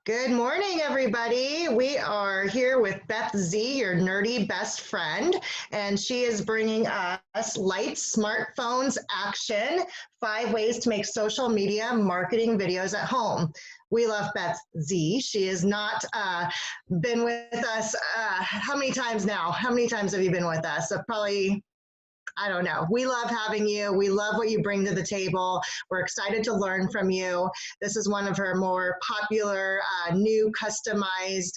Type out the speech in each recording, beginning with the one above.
Good morning, everybody. We are here with Beth Z, your nerdy best friend, and she is bringing us Light Smartphones Action 5 ways to make social media marketing videos at home. We love Beth Z. She has not been with us. How many times now? How many times have you been with us? Probably I don't know. We love having you. We love what you bring to the table. We're excited to learn from you. This is one of her more popular, new customized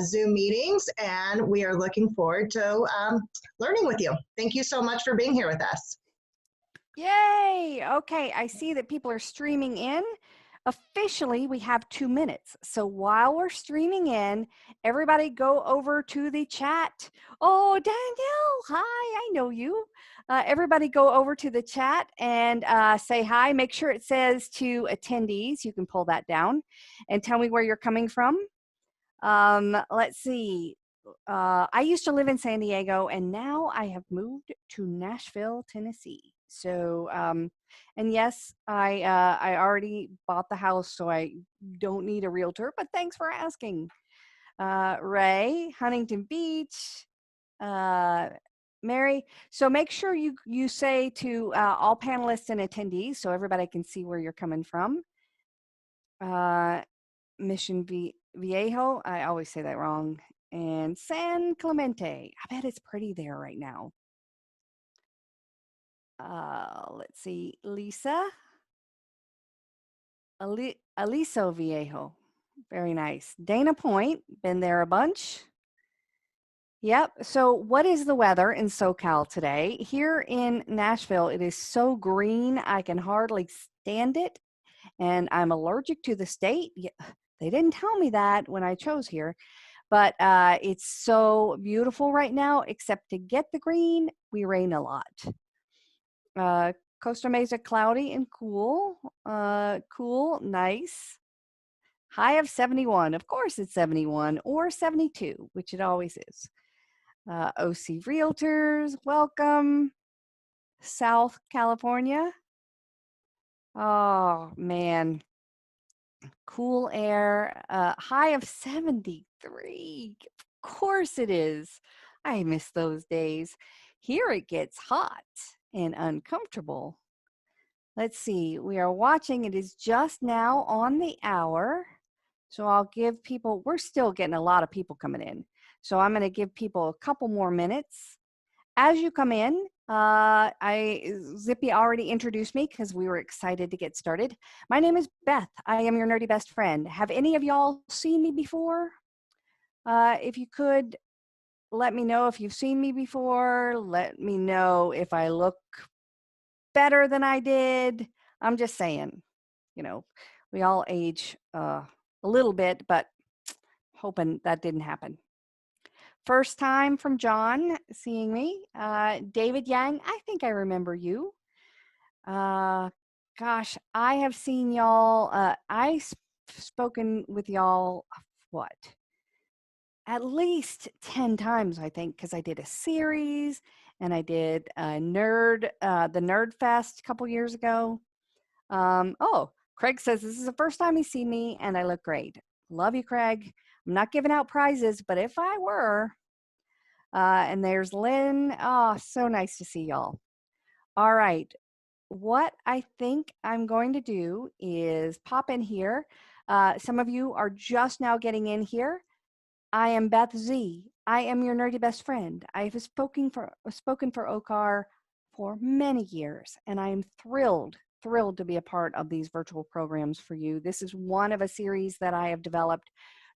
Zoom meetings, and we are looking forward to learning with you. Thank you so much for being here with us. Yay! Okay, I see that people are streaming in. Officially, we have 2 minutes. So while we're streaming in, everybody go over to the chat. Oh, Danielle, hi, I know you. Everybody go over to the chat and say hi. Make sure it says to attendees. You can pull that down and tell me where you're coming from. Let's see. I used to live in San Diego and now I have moved to Nashville, Tennessee. So, and yes, I already bought the house, so I don't need a realtor, but thanks for asking. Ray, Huntington Beach, uh, Mary. So make sure you say to all panelists and attendees so everybody can see where you're coming from. Mission Viejo, I always say that wrong, and San Clemente. I bet it's pretty there right now. Let's see, Lisa, Aliso Viejo, very nice. Dana Point, been there a bunch. Yep. So, what is the weather in SoCal today? Here in Nashville, it is so green, I can hardly stand it. And I'm allergic to the state. They didn't tell me that when I chose here. But it's so beautiful right now, except to get the green, we rain a lot. Costa Mesa, cloudy and cool. Cool, nice. High of 71. Of course it's 71 or 72, which it always is. OC Realtors, welcome. South California. Oh, man. Cool air. High of 73. Of course it is. I miss those days. Here it gets hot and uncomfortable. Let's see. We are watching. It is just now on the hour. So I'll give people, we're still getting a lot of people coming in. So I'm going to give people a couple more minutes. As you come in, Zippy already introduced me because we were excited to get started. My name is Beth. I am your nerdy best friend. Have any of y'all seen me before? If you could let me know if you've seen me before. Let me know if I look better than I did. I'm just saying, you know, we all age a little bit, but hoping that didn't happen. First time from John seeing me. David Yang, I think I remember you. Gosh, I have seen y'all. Spoken with y'all, what? At least 10 times, I think, because I did a series and I did a the Nerd Fest a couple years ago. Oh, Craig says this is the first time he's seen me and I look great. Love you, Craig. I'm not giving out prizes, but if I were, and there's Lynn. Oh, so nice to see y'all. All right. What I think I'm going to do is pop in here. Some of you are just now getting in here. I am Beth Z. I am your nerdy best friend. I have spoken for OCAR for many years, and I am thrilled to be a part of these virtual programs for you. This is one of a series that I have developed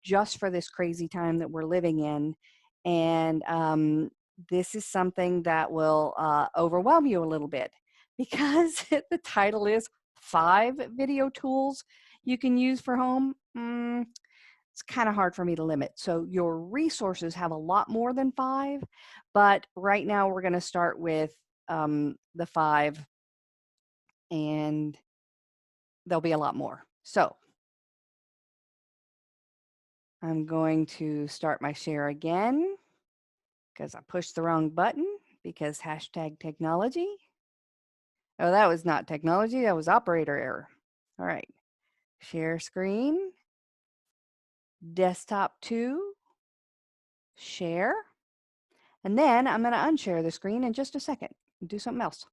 just for this crazy time that we're living in. And this is something that will overwhelm you a little bit because the title is 5 video tools you can use for home. It's kind of hard for me to limit. So your resources have a lot more than 5, but right now we're going to start with the 5, and there'll be a lot more. So I'm going to start my share again because I pushed the wrong button because hashtag technology. Oh, that was not technology. That was operator error. All right. Share screen. desktop 2, share, and then I'm going to unshare the screen in just a second and do something else.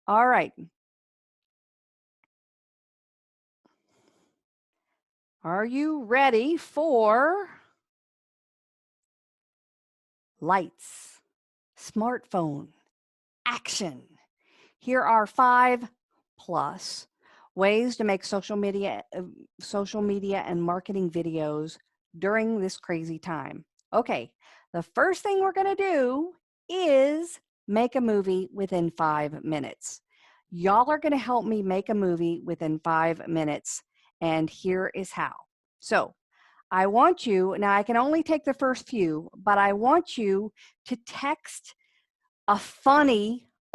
All right. Are you ready for lights, smartphone, action? Here are 5+ ways to make social media and marketing videos during this crazy time. Okay, the first thing we're going to do is make a movie within 5 minutes. Y'all are going to help me make a movie within 5 minutes, and here is how. So I want you, now I can only take the first few, but I want you to text a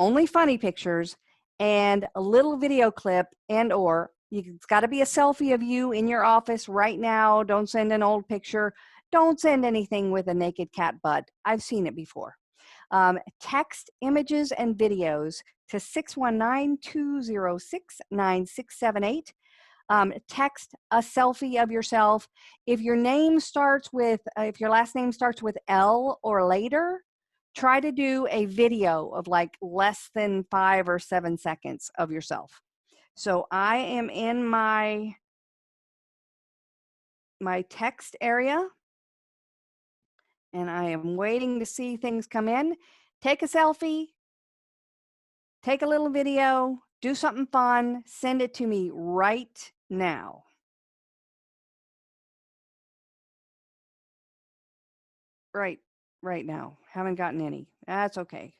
only funny pictures and a little video clip, and or it's got to be a selfie of you in your office right now. Don't send an old picture. Don't send anything with a naked cat butt. I've seen it before. Text images and videos to 619-206-9678. Text a selfie of yourself. If your name starts with, if your last name starts with L or later, try to do a video of like less than 5 or 7 seconds of yourself. So I am in my text area, and I am waiting to see things come in. Take a selfie, take a little video, do something fun, send it to me right now. Right now. Haven't gotten any. That's okay.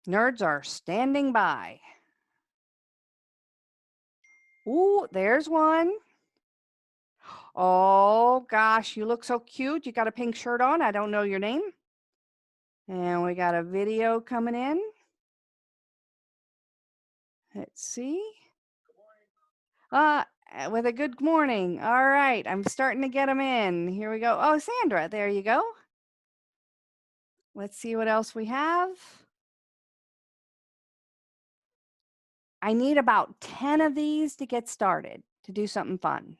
Nerds are standing by. Ooh, there's one. Oh gosh, you look so cute. You got a pink shirt on. I don't know your name. And we got a video coming in. Let's see. With a good morning. All right, I'm starting to get them in. Here we go. Oh, Sandra, there you go. Let's see what else we have. I need about 10 of these to get started, to do something fun.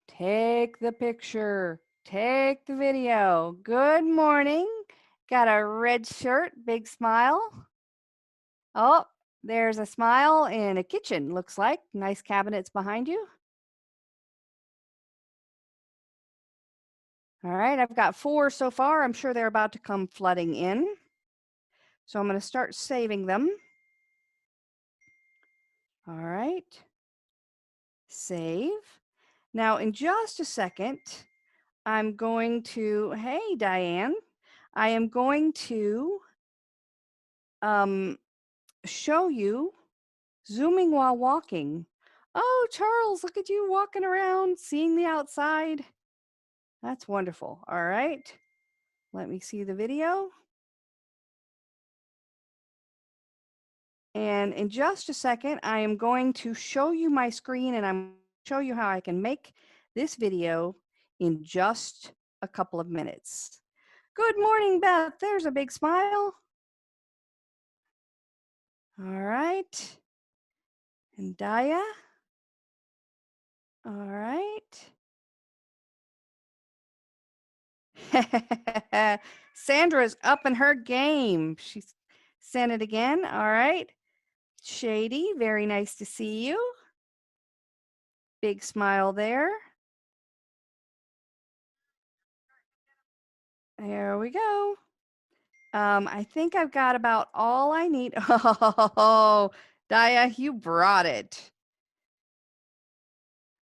Take the picture, take the video. Good morning. Got a red shirt, big smile. Oh, there's a smile in a kitchen, looks like. Nice cabinets behind you. All right, I've got 4 so far. I'm sure they're about to come flooding in. So I'm going to start saving them. All right. Save. Now, in just a second, I'm going to, hey, Diane, I am going to show you zooming while walking. Oh, Charles, look at you walking around, seeing the outside. That's wonderful. All right. Let me see the video. And in just a second, I am going to show you my screen, and I'm going to show you how I can make this video in just a couple of minutes. Good morning, Beth. There's a big smile. All right. And Daya. All right. Sandra's up in her game. She's sent it again. All right. Shady, very nice to see you. Big smile there. There we go. I think I've got about all I need. Oh, Daya, you brought it.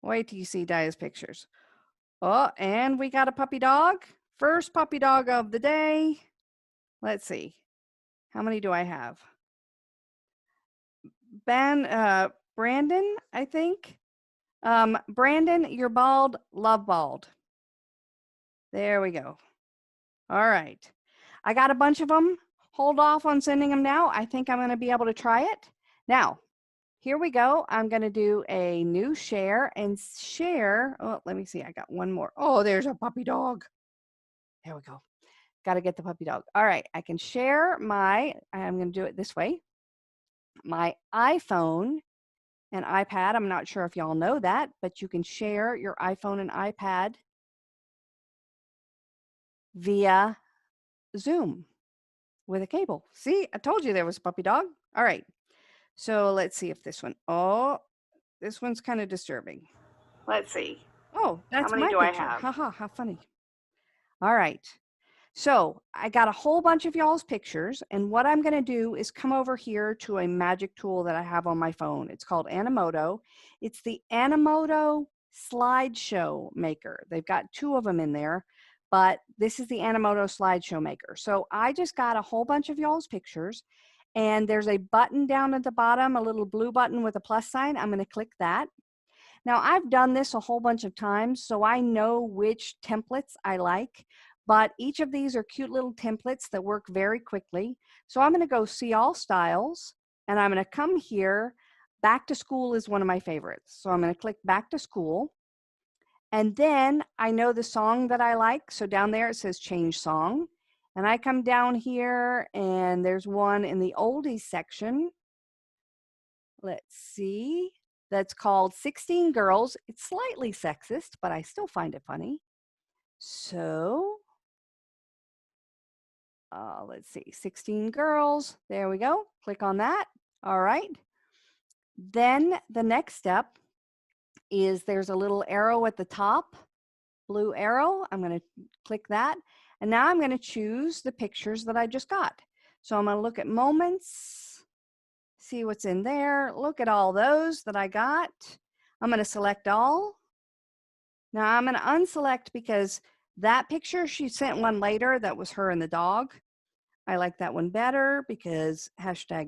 Wait till you see Daya's pictures. Oh, and we got a puppy dog. First puppy dog of the day. Let's see. How many do I have? Brandon, I think. Brandon, you're bald, love bald. There we go. All right. I got a bunch of them. Hold off on sending them now. I think I'm going to be able to try it. Now, here we go. I'm going to do a new share and share. Oh, let me see. I got one more. Oh, there's a puppy dog. There we go. Got to get the puppy dog. All right, I can share I'm going to do it this way. My iPhone and iPad. I'm not sure if y'all know that, but you can share your iPhone and iPad via Zoom with a cable. See, I told you there was a puppy dog. All right. So let's see if this one, oh, this one's kind of disturbing. Let's see. Oh, that's my picture. Haha, how funny. All right. So I got a whole bunch of y'all's pictures, and what I'm going to do is come over here to a magic tool that I have on my phone. It's called Animoto. It's the Animoto Slideshow Maker. They've got 2 of them in there, but this is the Animoto Slideshow Maker. So I just got a whole bunch of y'all's pictures, and there's a button down at the bottom, a little blue button with a plus sign. I'm going to click that. Now, I've done this a whole bunch of times, so I know which templates I like, but each of these are cute little templates that work very quickly. So I'm going to go see all styles, and I'm going to come here. Back to school is one of my favorites. So I'm going to click back to school. And then I know the song that I like. So down there it says change song. And I come down here and there's one in the oldies section. Let's see. That's called 16 Girls. It's slightly sexist, but I still find it funny. So let's see, 16 Girls. There we go. Click on that. All right. Then the next step is there's a little arrow at the top, blue arrow. I'm going to click that. And now I'm going to choose the pictures that I just got. So I'm going to look at moments, see what's in there. Look at all those that I got. I'm going to select all. Now I'm going to unselect because that picture, she sent one later that was her and the dog. I like that one better because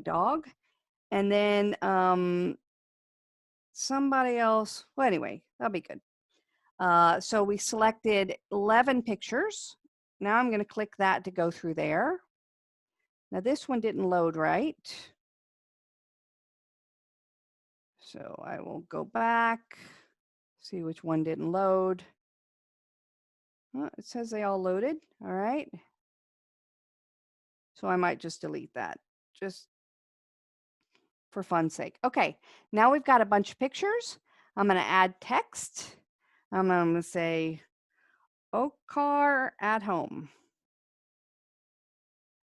#dog. And then somebody else, well, anyway, that'll be good. So we selected 11 pictures. Now I'm going to click that to go through there. Now this one didn't load right. So I will go back, see which one didn't load. Well, it says they all loaded. All right. So I might just delete that just for fun's sake. Okay, now we've got a bunch of pictures. I'm going to add text. I'm going to say Okar at home.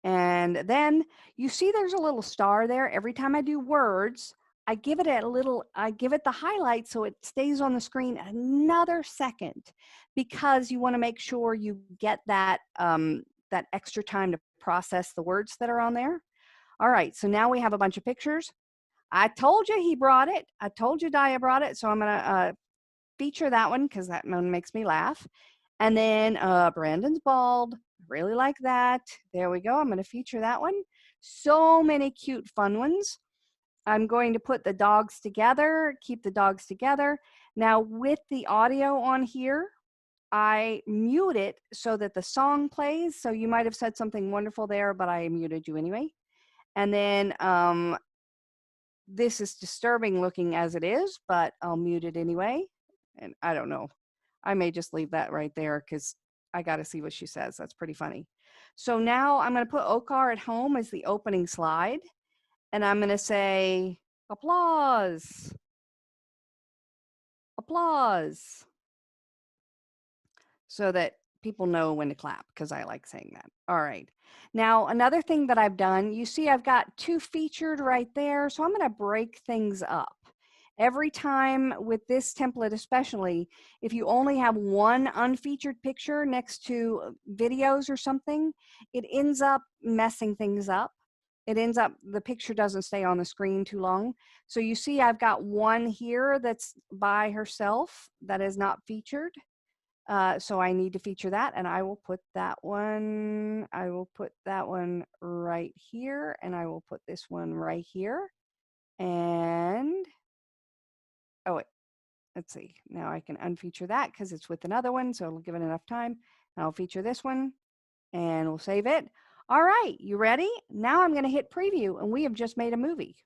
And then you see there's a little star there. Every time I do words, I give it the highlight so it stays on the screen another second, because you want to make sure you get that, that extra time to process the words that are on there. All right, so now we have a bunch of pictures. I told you he brought it. I told you Dia brought it. So I'm going to feature that one because that one makes me laugh. And then Brandon's bald. Really like that. There we go. I'm going to feature that one. So many cute, fun ones. I'm going to put the dogs together, keep the dogs together. Now with the audio on here, I mute it so that the song plays. So you might have said something wonderful there, but I muted you anyway. And then this is disturbing looking as it is, but I'll mute it anyway. And I don't know. I may just leave that right there because I got to see what she says. That's pretty funny. So now I'm going to put Okar at home as the opening slide. And I'm going to say, applause, applause, so that people know when to clap, because I like saying that. All right. Now, another thing that I've done, you see I've got 2 featured right there. So I'm going to break things up. Every time with this template, especially, if you only have one unfeatured picture next to videos or something, it ends up messing things up. It ends up, the picture doesn't stay on the screen too long. So you see I've got one here that's by herself that is not featured. So I need to feature that, and I will put that one right here, and I will put this one right here. And, oh wait, let's see. Now I can unfeature that because it's with another one, so it'll give it enough time. And I'll feature this one, and we'll save it. All right, you ready? Now I'm going to hit preview, and we have just made a movie.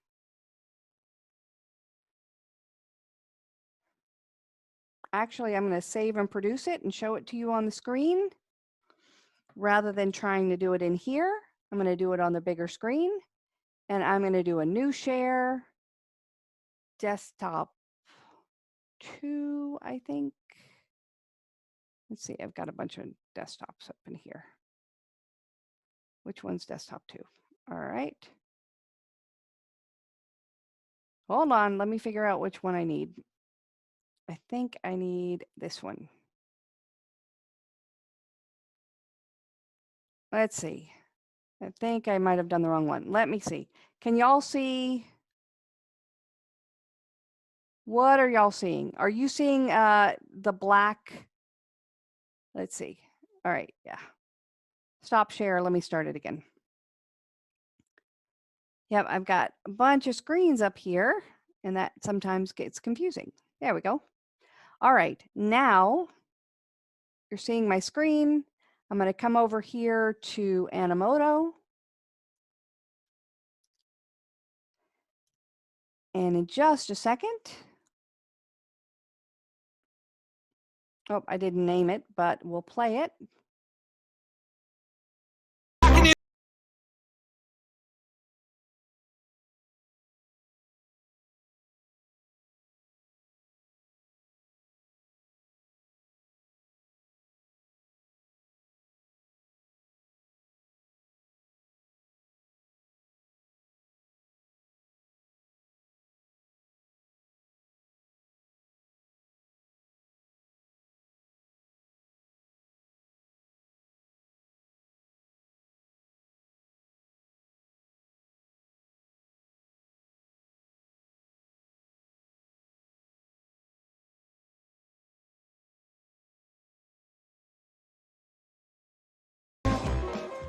Actually, I'm going to save and produce it and show it to you on the screen. rather than trying to do it in here, I'm going to do it on the bigger screen, and I'm going to do a new share, desktop 2, I think. Let's see, I've got a bunch of desktops up in here. Which one's desktop 2? All right. Hold on, let me figure out which one I need. I think I need this one. Let's see. I think I might have done the wrong one. Let me see. Can y'all see? What are y'all seeing? Are you seeing the black? Let's see. All right, yeah. Stop share, let me start it again. Yep, I've got a bunch of screens up here, and that sometimes gets confusing. There we go. All right, now you're seeing my screen. I'm going to come over here to Animoto. And in just a second, oh, I didn't name it, but we'll play it.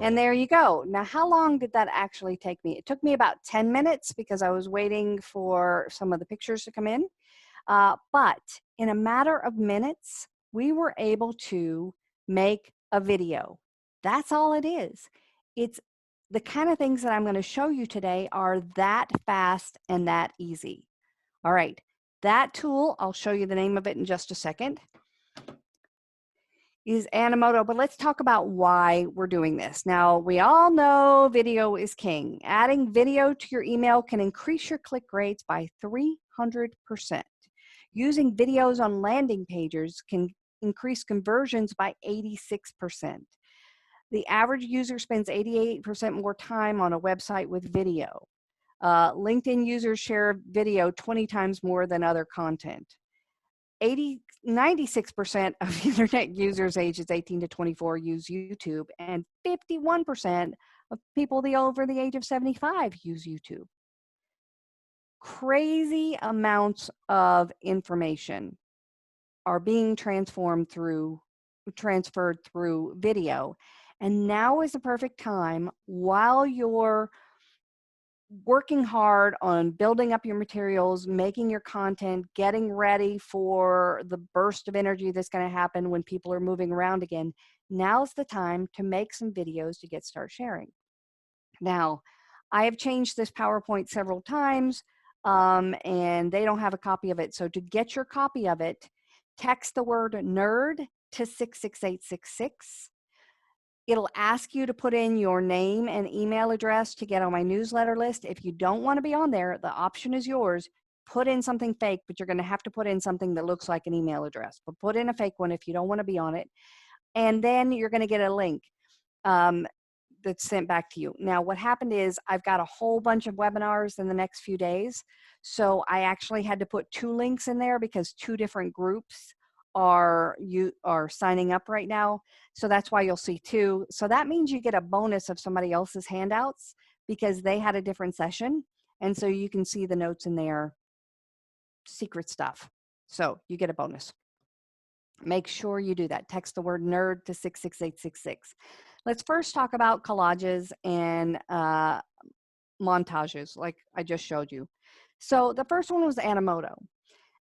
And there you go. Now, how long did that actually take me? It took me about 10 minutes because I was waiting for some of the pictures to come in. But in a matter of minutes, we were able to make a video. That's all it is. It's the kind of things that I'm going to show you today are that fast and that easy. All right, that tool, I'll show you the name of it in just a second, is Animoto, but let's talk about why we're doing this. Now, we all know video is king. Adding video to your email can increase your click rates by 300%. Using videos on landing pages can increase conversions by 86%. The average user spends 88% more time on a website with video. LinkedIn users share video 20 times more than other content. 96% of internet users ages 18 to 24 use YouTube, and 51% of people over the age of 75 use YouTube. Crazy amounts of information are being transferred through video. And now is the perfect time, while you're working hard on building up your materials, making your content, getting ready for the burst of energy that's going to happen when people are moving around again. Now's the time to make some videos to start sharing. Now, I have changed this PowerPoint several times, and they don't have a copy of it. So to get your copy of it, text the word nerd to 66866. It'll ask you to put in your name and email address to get on my newsletter list. If you don't want to be on there, the option is yours. Put in something fake, but you're going to have to put in something that looks like an email address. But put in a fake one if you don't want to be on it. And then you're going to get a link that's sent back to you. Now, what happened is I've got a whole bunch of webinars in the next few days. So I actually had to put 2 links in there because 2 different groups are signing up right now. So that's why you'll see 2. So that means you get a bonus of somebody else's handouts because they had a different session. And so you can see the notes in there, secret stuff. So you get a bonus. Make sure you do that. Text the word nerd to 66866. Let's first talk about collages and montages like I just showed you. So the first one was Animoto.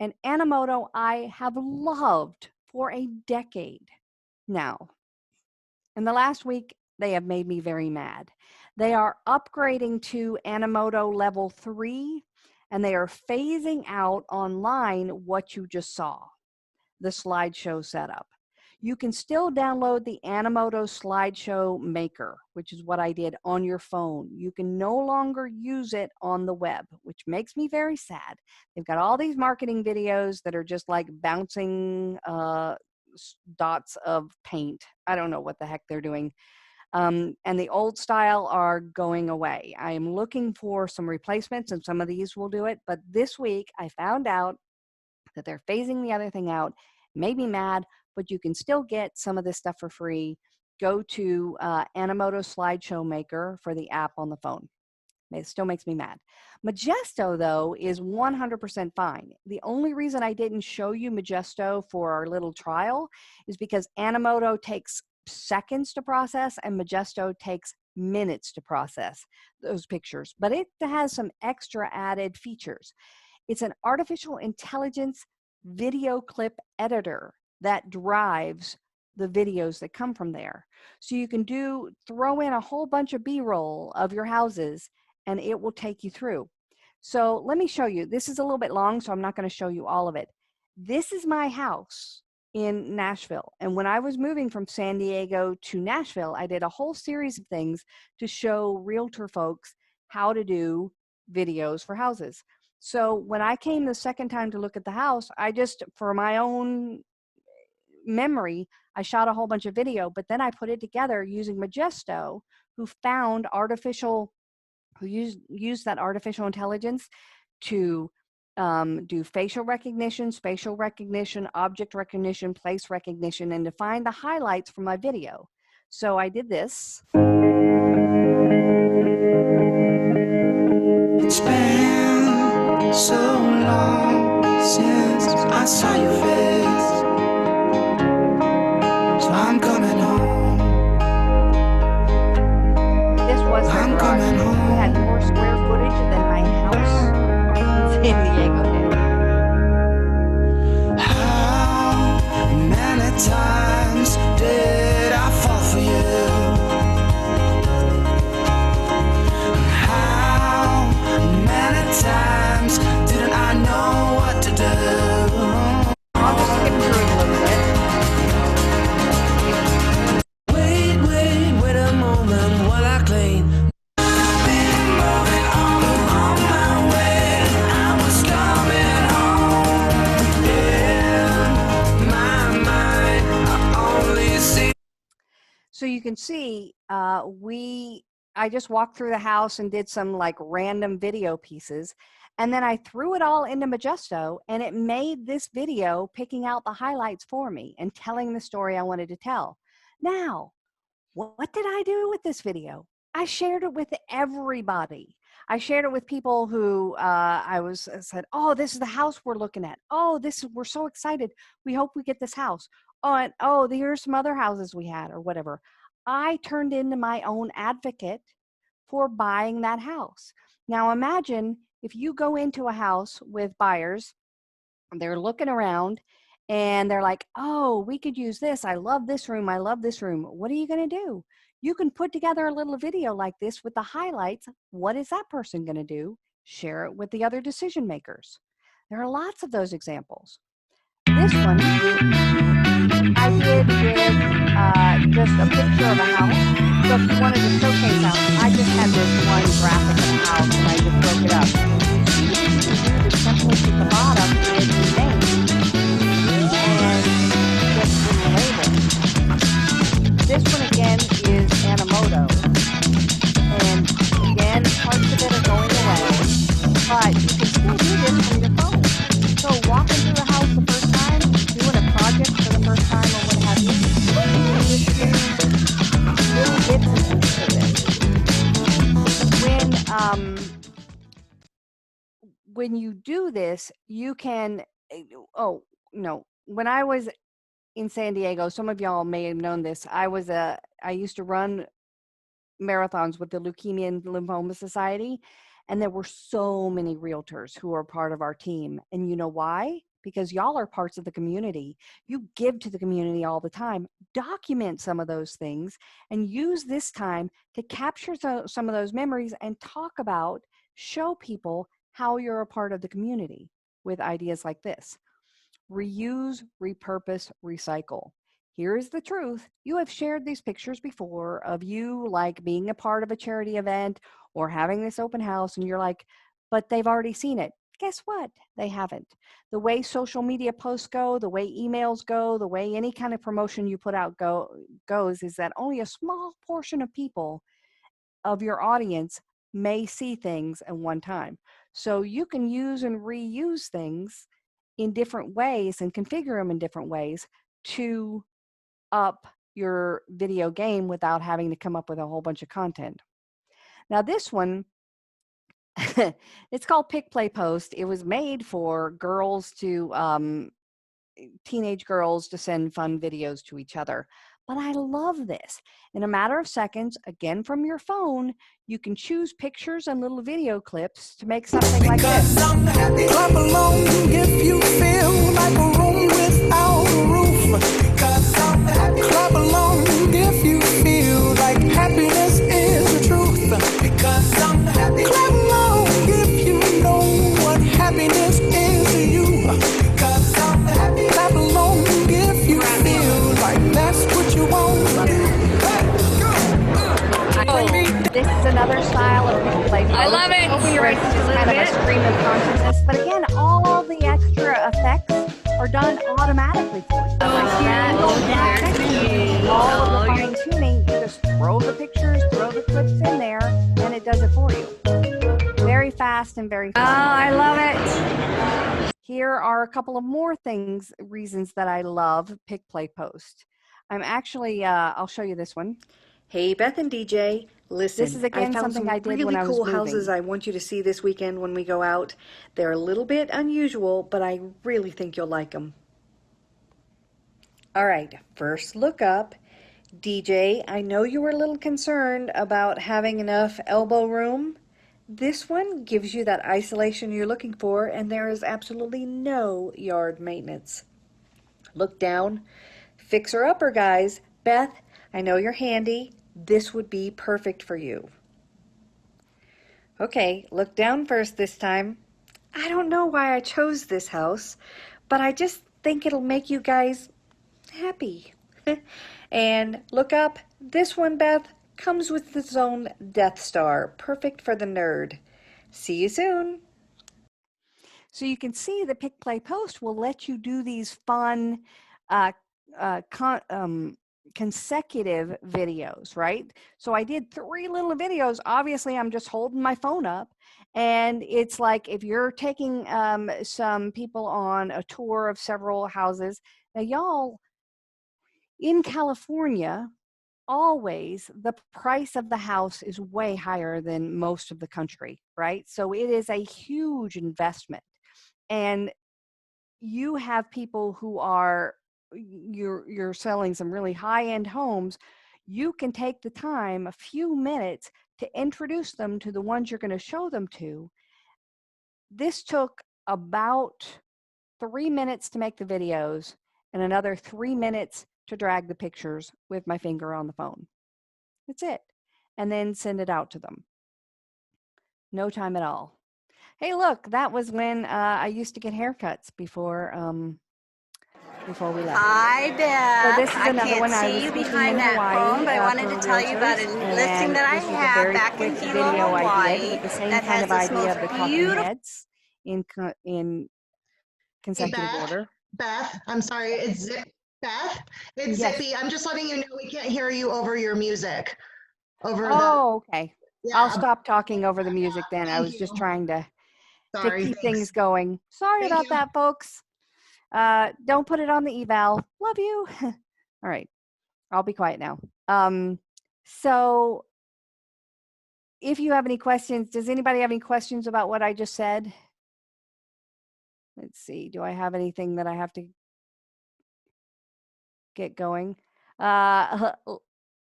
And Animoto I have loved for a decade now. In the last week, they have made me very mad. They are upgrading to Animoto level 3, and they are phasing out online what you just saw, the slideshow setup. you can still download the Animoto Slideshow Maker, which is what I did, on your phone. You can no longer use it on the web, which makes me very sad. They've got all these marketing videos that are just like bouncing dots of paint. I don't know what the heck they're doing. And the old style are going away. I am looking for some replacements, and some of these will do it. But this week I found out that they're phasing the other thing out. Made me mad, but you can still get some of this stuff for free. Go to Animoto Slideshow Maker for the app on the phone. It still makes me mad. Majesto, though, is 100% fine. The only reason I didn't show you Majesto for our little trial is because Animoto takes seconds to process and Majesto takes minutes to process those pictures. But it has some extra added features. It's an artificial intelligence video clip editor that drives the videos that come from there. So you can throw in a whole bunch of B-roll of your houses and it will take you through. So let me show you. This is a little bit long, so I'm not going to show you all of it. This is my house in Nashville. And when I was moving from San Diego to Nashville, I did a whole series of things to show realtor folks how to do videos for houses. So when I came the second time to look at the house, I just, for my own memory, I shot a whole bunch of video, but then I put it together using Majesto, who used that artificial intelligence to do facial recognition, spatial recognition, object recognition, place recognition, and to find the highlights from my video. So I did this. It's been so long since I saw your face, so I'm coming home. This was her garage. We had more square footage than my house in San Diego did. How many times did I fall for you? How many times didn't I know what to do? I'll just skip through it a little bit. Wait a moment while I clean. Been moving all along my way. I was coming home. In my mind, I only see. So you can see, I just walked through the house and did some like random video pieces. And then I threw it all into Majesto and it made this video picking out the highlights for me and telling the story I wanted to tell. Now, what did I do with this video? I shared it with everybody. I shared it with people who said, oh, this is the house we're looking at. Oh, we're so excited. We hope we get this house. Oh, and oh, here's some other houses we had or whatever. I turned into my own advocate for buying that house. Now imagine if you go into a house with buyers, they're looking around and they're like, oh, we could use this. I love this room. I love this room. What are you going to do? You can put together a little video like this with the highlights. What is that person going to do? Share it with the other decision makers. There are lots of those examples. This one I did with just a picture of a house. So if you wanted to showcase a house, I just had this one graphic of a house and I just broke it up. You can do the template at the bottom with your name and just put a label. This one again is Animoto. And again, parts of it are going away, but you can still do this from your phone. So walking through the house the first time, doing a project for the first time or what have you, you can do little bits and pieces of this. When you do this, you can, when I was in San Diego, some of y'all may have known this, I used to run marathons with the Leukemia and Lymphoma Society, and there were so many realtors who are part of our team. And you know why? Because y'all are parts of the community. You give to the community all the time. Document some of those things and use this time to capture some of those memories and show people how you're a part of the community with ideas like this. Reuse, repurpose, recycle. Here's the truth. You have shared these pictures before of you like being a part of a charity event or having this open house, and you're like, but they've already seen it. Guess what? They haven't. The way social media posts go, the way emails go, the way any kind of promotion you put out goes is that only a small portion of people of your audience may see things at one time. So you can use and reuse things in different ways and configure them in different ways to up your video game without having to come up with a whole bunch of content. Now this one, it's called Pick Play Post. It was made for girls to, teenage girls to send fun videos to each other. But I love this. In a matter of seconds, again from your phone, you can choose pictures and little video clips to make something like Because this. I'm happy. Clap along if you feel like a room without a roof. Because I'm happy. Clap along if you feel like happiness is the truth. Because I'm happy. Clap along if you know what happiness is to you. Because I'm happy. Clap along if you feel like that's what you want to do. This is another style of Pick Play Post. I love it. Open your eyes, Just a just little kind of a bit. stream of consciousness. But again, all the extra effects are done automatically for you. All of the fine tuning, you just throw the pictures, throw the clips in there, and it does it for you. Very fast and very Oh, fun. I love it. Here are a couple of more reasons that I love Pick Play Post. I'm actually, I'll show you this one. Hey, Beth and DJ, listen, This is again I found something some I did really when I was cool houses moving. I want you to see this weekend when we go out. They're a little bit unusual, but I really think you'll like them. All right, first look up. DJ, I know you were a little concerned about having enough elbow room. This one gives you that isolation you're looking for, and there is absolutely no yard maintenance. Look down. Fixer upper, guys. Beth, I know you're handy. This would be perfect for you. Okay, look down first this time. I don't know why I chose this house, but I just think it'll make you guys happy. And look up. This one, Beth, comes with its own Death Star. Perfect for the nerd. See you soon. So you can see the Pick Play Post will let you do these fun uh, consecutive videos, right? So I did 3 little videos. Obviously, I'm just holding my phone up. And it's like if you're taking some people on a tour of several houses. Now, y'all, in California, always the price of the house is way higher than most of the country, right? So it is a huge investment. And you have people who are you're selling some really high-end homes. You can take the time, a few minutes, to introduce them to the ones you're going to show them to. This took about 3 minutes to make the videos and another 3 minutes to drag the pictures with my finger on the phone. That's it. And then send it out to them. No time at all. Hey, look, that was when I used to get haircuts before we left. Hi, Beth. So this is I another can't one. I see was you speaking behind in that Hawaii phone, but I wanted for to tell you about a realtors, listing and that I this was a have very back in quick Hilo, video I Hawaii did with the same that kind has of this idea most of the talking beautiful. heads in Hey, consecutive Beth, order. Beth, I'm sorry, it's Beth, it's Yes. Zippy. I'm just letting you know we can't hear you over your music. Over the, Oh, okay. I'll yeah, stop talking over the music then. I thank was just you. trying to Sorry, keep things thanks. going. Sorry Thank about you. that, folks. Don't put it on the eval. Love you. All right. I'll be quiet now. So if you have any questions, does anybody have any questions about what I just said? Let's see. Do I have anything that I have to get going?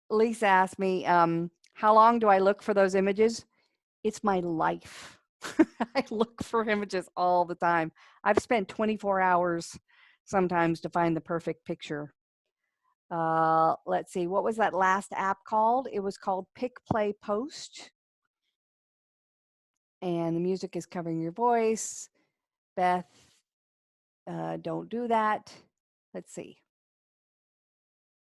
Lisa asked me, how long do I look for those images? It's my life. I look for images all the time. I've spent 24 hours sometimes to find the perfect picture. Let's see, what was that last app called? It was called Pick Play Post. And the music is covering your voice. Beth, don't do that. Let's see.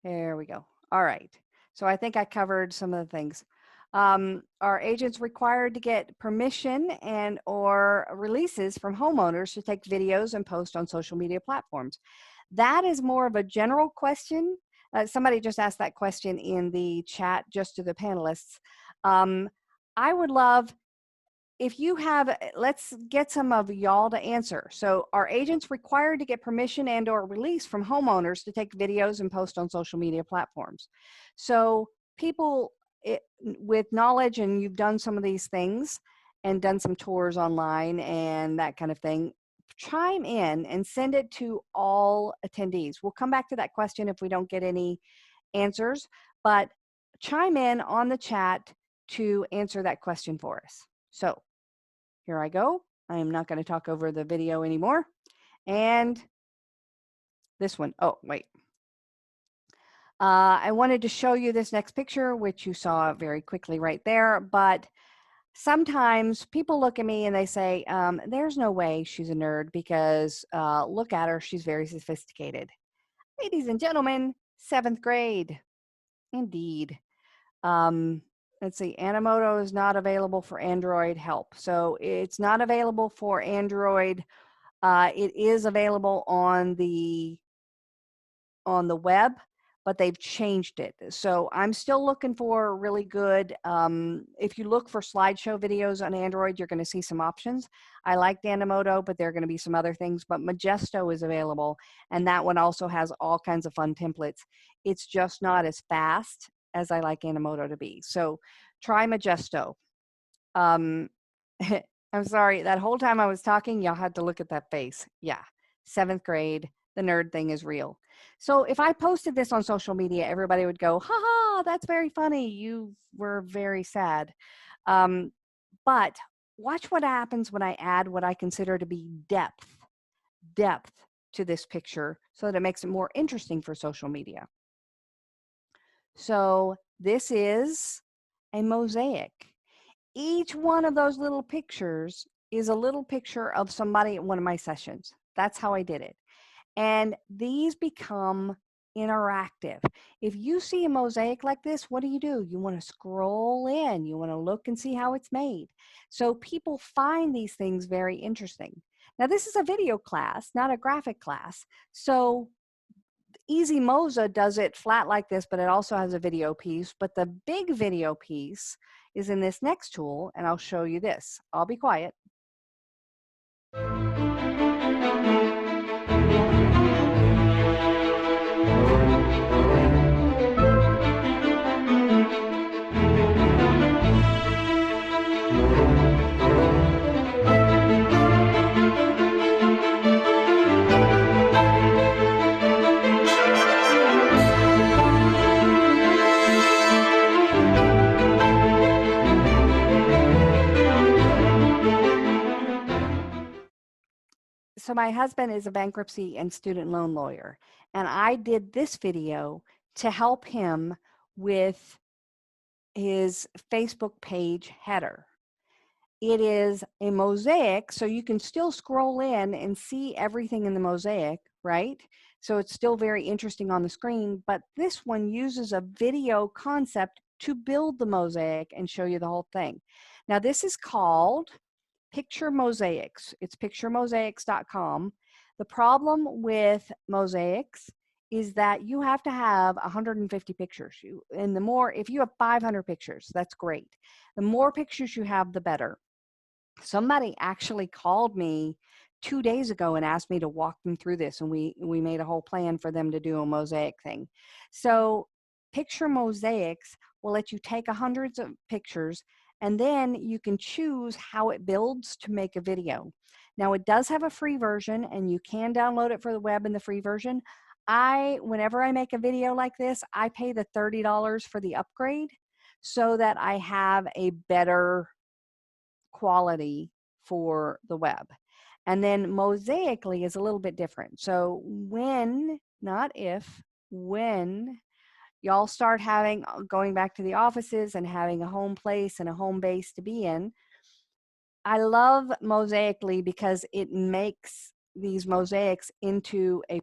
There we go. All right. So I think I covered some of the things. Are agents required to get permission and or releases from homeowners to take videos and post on social media platforms? That is more of a general question. Somebody just asked that question in the chat just to the panelists. I would love if you have, let's get some of y'all to answer. So are agents required to get permission and or release from homeowners to take videos and post on social media platforms? So people with knowledge, and you've done some of these things and done some tours online and that kind of thing, chime in and send it to all attendees. We'll come back to that question if we don't get any answers, but chime in on the chat to answer that question for us. So here I go. I am not going to talk over the video anymore. And this one, oh, wait. I wanted to show you this next picture, which you saw very quickly right there. But sometimes people look at me and they say, there's no way she's a nerd because look at her, she's very sophisticated. Ladies and gentlemen, 7th grade. Indeed. Let's see, Animoto is not available for Android help. So it's not available for Android. It is available on the web, but they've changed it. So I'm still looking for really good, if you look for slideshow videos on Android, you're going to see some options. I liked Animoto, but there are going to be some other things, but Majesto is available. And that one also has all kinds of fun templates. It's just not as fast as I like Animoto to be. So try Majesto. I'm sorry, that whole time I was talking, y'all had to look at that face. Yeah, 7th grade, the nerd thing is real. So if I posted this on social media, everybody would go, ha ha, that's very funny. You were very sad. But watch what happens when I add what I consider to be depth to this picture so that it makes it more interesting for social media. So this is a mosaic. Each one of those little pictures is a little picture of somebody at one of my sessions. That's how I did it. And these become interactive. If you see a mosaic like this, what do? You want to scroll in, you want to look and see how it's made. So people find these things very interesting. Now this is a video class, not a graphic class. So EasyMoza does it flat like this, but it also has a video piece. But the big video piece is in this next tool, and I'll show you this. I'll be quiet. So my husband is a bankruptcy and student loan lawyer, and I did this video to help him with his Facebook page header. It is a mosaic, so you can still scroll in and see everything in the mosaic, right? So it's still very interesting on the screen, but this one uses a video concept to build the mosaic and show you the whole thing. Now this is called Picture Mosaics. It's picturemosaics.com. The problem with mosaics is that you have to have 150 pictures. And the more, if you have 500 pictures, that's great. The more pictures you have, the better. Somebody actually called me 2 days ago and asked me to walk them through this, and we made a whole plan for them to do a mosaic thing. So Picture Mosaics will let you take hundreds of pictures, and then you can choose how it builds to make a video. Now it does have a free version, and you can download it for the web in the free version. Whenever I make a video like this, I pay the $30 for the upgrade so that I have a better quality for the web. And then mosaically is a little bit different. So when, not if, when y'all start going back to the offices and having a home place and a home base to be in, I love mosaically because it makes these mosaics into a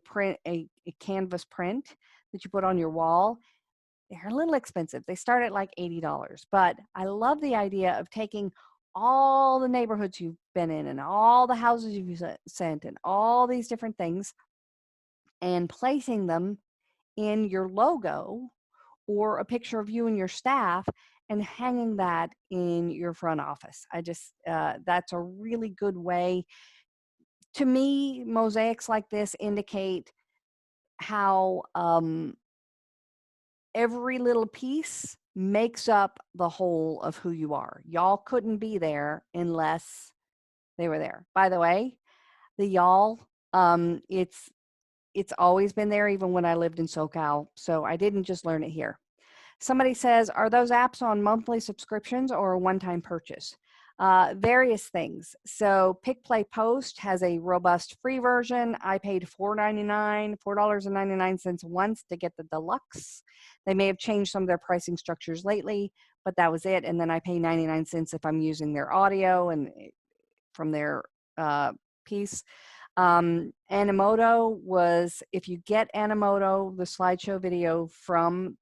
canvas print that you put on your wall, they're a little expensive. They start at like $80, but I love the idea of taking all the neighborhoods you've been in and all the houses you've sent and all these different things and placing them in your logo or a picture of you and your staff and hanging that in your front office. I just, that's a really good way. To me, mosaics like this indicate how every little piece makes up the whole of who you are. Y'all couldn't be there unless they were there. By the way, the y'all, it's always been there even when I lived in SoCal. So I didn't just learn it here. Somebody says, are those apps on monthly subscriptions or a one-time purchase? Various things. So Pick Play Post has a robust free version. I paid $4.99 once to get the deluxe. They may have changed some of their pricing structures lately, but that was it. And then I pay 99 cents if I'm using their audio and from their piece. Animoto was, if you get Animoto, the slideshow video from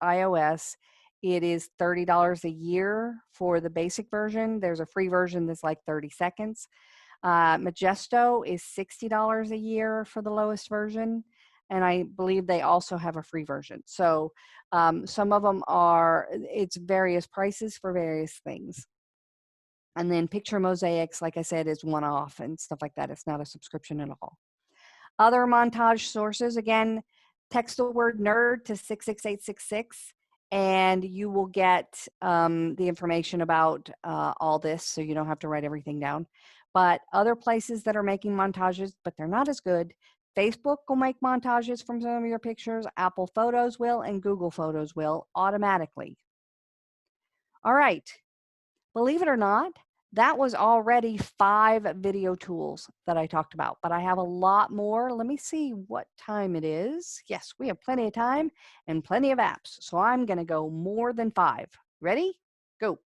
iOS, it is $30 a year for the basic version. There's a free version that's like 30 seconds. Majesto is $60 a year for the lowest version. And I believe they also have a free version. So some of them are, it's various prices for various things. And then Picture Mosaics, like I said, is one-off and stuff like that. It's not a subscription at all. Other montage sources, again, text the word nerd to 66866 and you will get the information about all this, so you don't have to write everything down. But other places that are making montages, but they're not as good, Facebook will make montages from some of your pictures, Apple Photos will, and Google Photos will automatically. All right, believe it or not, that was already 5 video tools that I talked about, but I have a lot more. Let me see what time it is. Yes, we have plenty of time and plenty of apps. So I'm going to go more than 5. Ready? Go.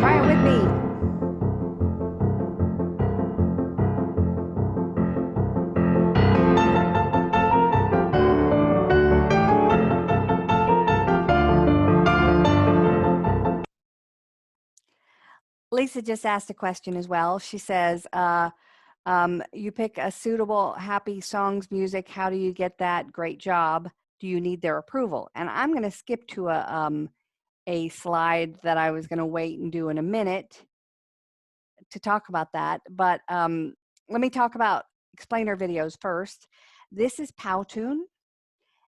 Try it with me. Lisa just asked a question as well. She says, you pick a suitable happy songs music. How do you get that? Great job. Do you need their approval? And I'm going to skip to a slide that I was going to wait and do in a minute to talk about that. But let me talk about explainer videos first. This is Powtoon.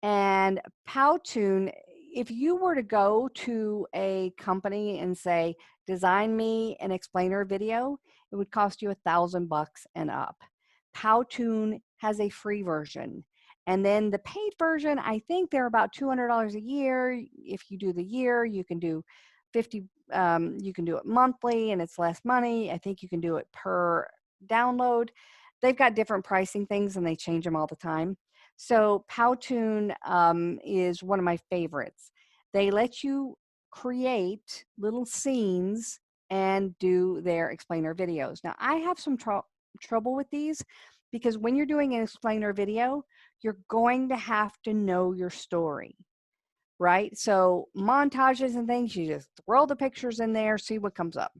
And Powtoon, if you were to go to a company and say, design me an explainer video, it would cost you $1,000 and up. Powtoon has a free version. And then the paid version, I think they're about $200 a year. If you do the year, you can do 50, you can do it monthly and it's less money. I think you can do it per download. They've got different pricing things and they change them all the time. So Powtoon is one of my favorites. They let you create little scenes and do their explainer videos. Now, I have some trouble with these because when you're doing an explainer video, you're going to have to know your story, right? So montages and things, you just throw the pictures in there, see what comes up.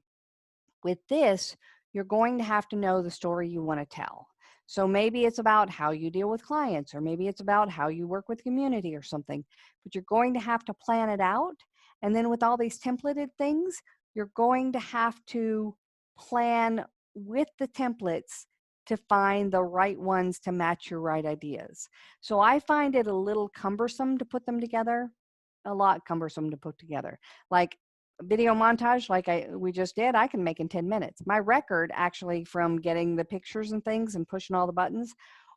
With this, you're going to have to know the story you want to tell. So maybe it's about how you deal with clients, or maybe it's about how you work with community or something, but you're going to have to plan it out. And then with all these templated things, you're going to have to plan with the templates to find the right ones to match your right ideas. So I find it a little cumbersome to put them together, a lot cumbersome to put together. Like video montage, like we just did, I can make in 10 minutes. My record actually from getting the pictures and things and pushing all the buttons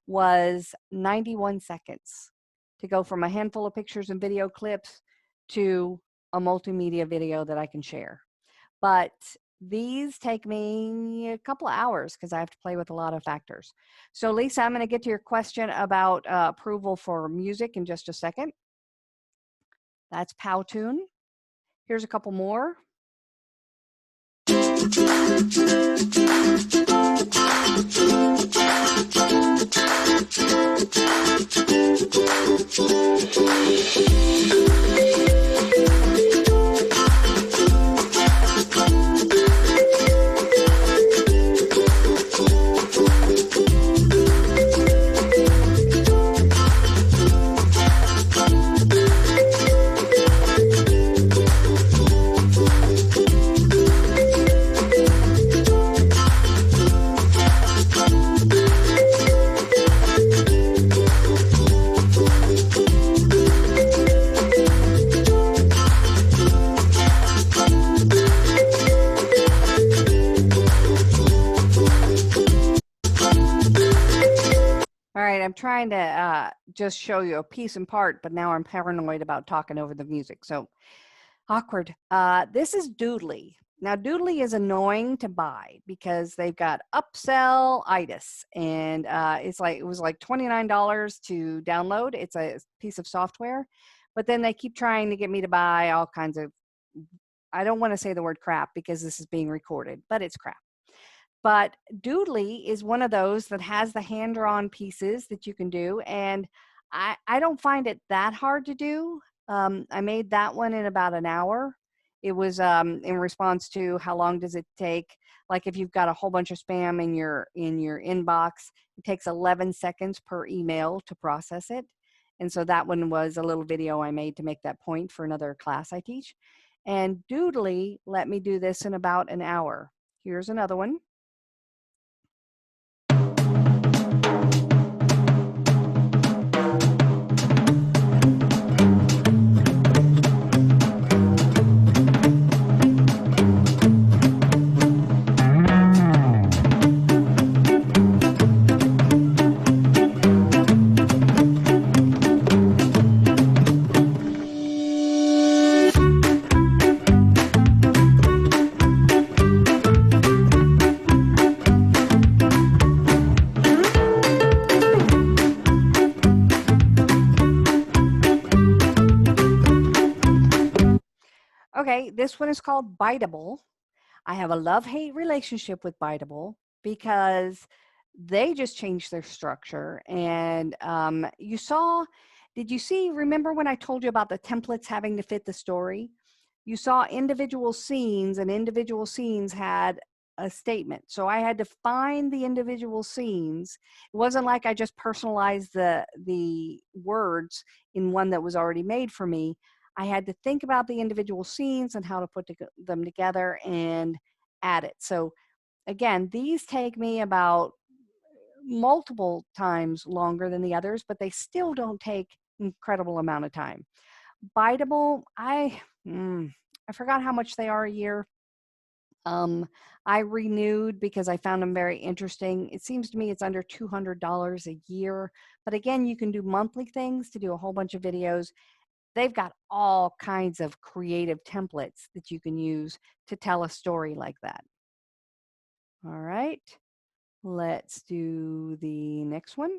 was 91 seconds to go from a handful of pictures and video clips to a multimedia video that I can share. But these take me a couple of hours because I have to play with a lot of factors. So Lisa, I'm going to get to your question about approval for music in just a second. That's Powtoon. Here's a couple more. I'm trying to just show you a piece and part, but now I'm paranoid about talking over the music. So awkward. This is Doodly. Now, Doodly is annoying to buy because they've got upsell-itis, and it was like $29 to download. It's a piece of software, but then they keep trying to get me to buy all kinds of, I don't want to say the word crap because this is being recorded, but it's crap. But Doodly is one of those that has the hand-drawn pieces that you can do, and I don't find it that hard to do. I made that one in about an hour. It was in response to how long does it take? Like if you've got a whole bunch of spam in your inbox, it takes 11 seconds per email to process it. And so that one was a little video I made to make that point for another class I teach. And Doodly let me do this in about an hour. Here's another one. Okay, this one is called Biteable. I have a love-hate relationship with Biteable because they just changed their structure. And did you see, remember when I told you about the templates having to fit the story? You saw individual scenes, and individual scenes had a statement. So I had to find the individual scenes. It wasn't like I just personalized the words in one that was already made for me. I had to think about the individual scenes and how to put them together and add it. So again, these take me about multiple times longer than the others, but they still don't take incredible amount of time. Biteable, I forgot how much they are a year. I renewed because I found them very interesting. It seems to me it's under $200 a year, but again, you can do monthly things to do a whole bunch of videos. They've got all kinds of creative templates that you can use to tell a story like that. All right, let's do the next one.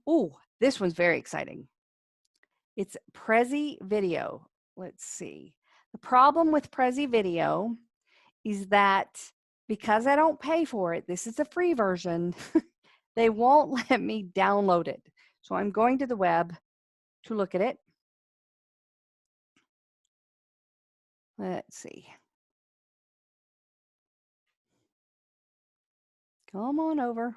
Oh, this one's very exciting. It's Prezi Video. Let's see. The problem with Prezi Video is that because I don't pay for it, this is a free version, they won't let me download it. So I'm going to the web to look at it. Let's see. Come on over.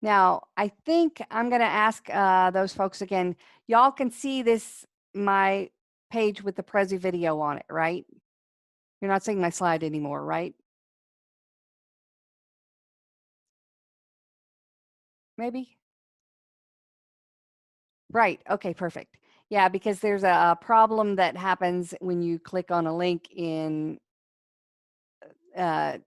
Now, I think I'm going to ask those folks again. Y'all can see this, my page with the Prezi Video on it, right? You're not seeing my slide anymore, right? Maybe? Right. Okay, perfect. Yeah, because there's a problem that happens when you click on a link in uh,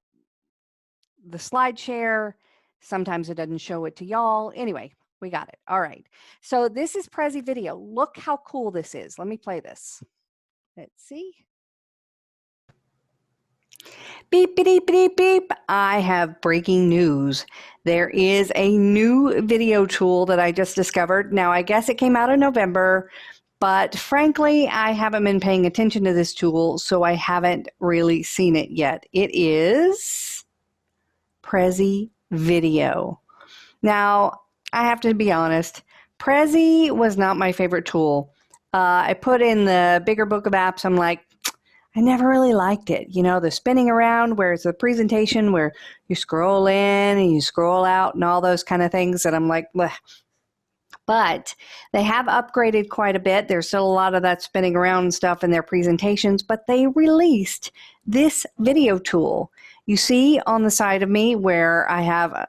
the slide share. Sometimes it doesn't show it to y'all. Anyway, we got it. All right. So this is Prezi Video. Look how cool this is. Let me play this. Let's see. Beep, beep, beep, beep. I have breaking news. There is a new video tool that I just discovered. Now, I guess it came out in November, but frankly, I haven't been paying attention to this tool, so I haven't really seen it yet. It is Prezi Video. Now, I have to be honest, Prezi was not my favorite tool. I put in the bigger book of apps. I'm like, I never really liked it. You know, the spinning around where it's a presentation where you scroll in and you scroll out and all those kind of things. And I'm like, bleh. But they have upgraded quite a bit. There's still a lot of that spinning around stuff in their presentations, but they released this video tool. You see on the side of me where I have,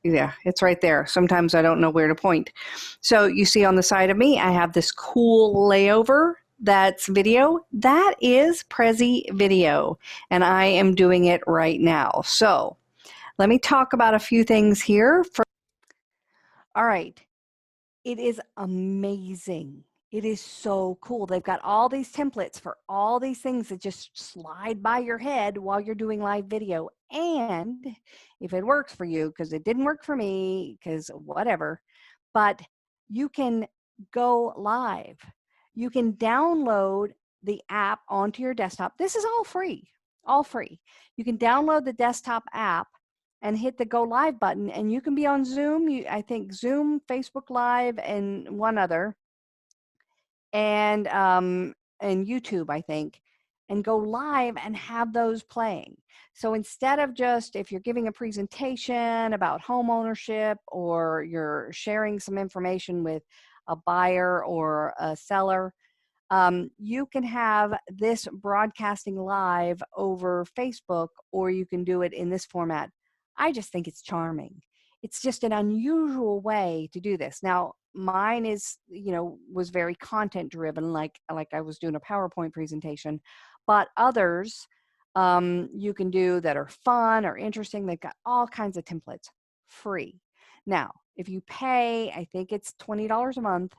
yeah, it's right there. Sometimes I don't know where to point. So you see on the side of me, I have this cool layover that's video. That is Prezi Video, and I am doing it right now. So let me talk about a few things here. All right. It is amazing. It is so cool. They've got all these templates for all these things that just slide by your head while you're doing live video. And if it works for you, because it didn't work for me, because whatever, but you can go live. You can download the app onto your desktop. This is all free, all free. You can download the desktop app and hit the go live button, and you can be on Zoom. I think Zoom, Facebook Live, and one other, and YouTube, I think, and go live and have those playing. So instead of just, if you're giving a presentation about home ownership or you're sharing some information with a buyer or a seller, you can have this broadcasting live over Facebook, or you can do it in this format. I just think it's charming. It's just an unusual way to do this. Now, mine is, was very content driven, like I was doing a PowerPoint presentation, but others you can do that are fun or interesting. They've got all kinds of templates free. Now, if you pay, I think it's $20 a month,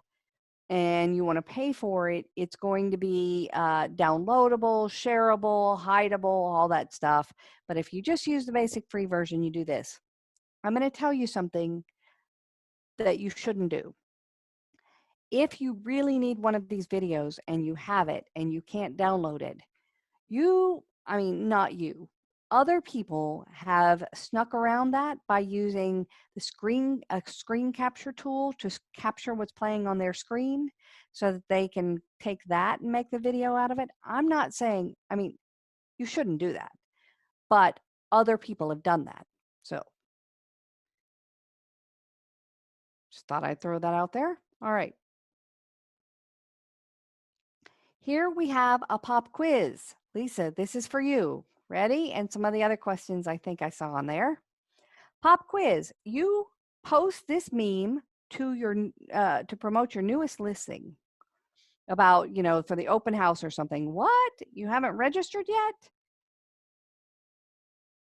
and you want to pay for it, it's going to be downloadable, shareable, hideable, all that stuff. But if you just use the basic free version, you do this. I'm going to tell you something that you shouldn't do. If you really need one of these videos and you have it and you can't download it, not you, other people have snuck around that by using a screen capture tool to capture what's playing on their screen so that they can take that and make the video out of it. I'm not saying, you shouldn't do that, but other people have done that. So just thought I'd throw that out there. All right. Here we have a pop quiz. Lisa, this is for you. Ready? And some of the other questions I think I saw on there. Pop quiz. You post this meme to your to promote your newest listing about, for the open house or something. What? You haven't registered yet?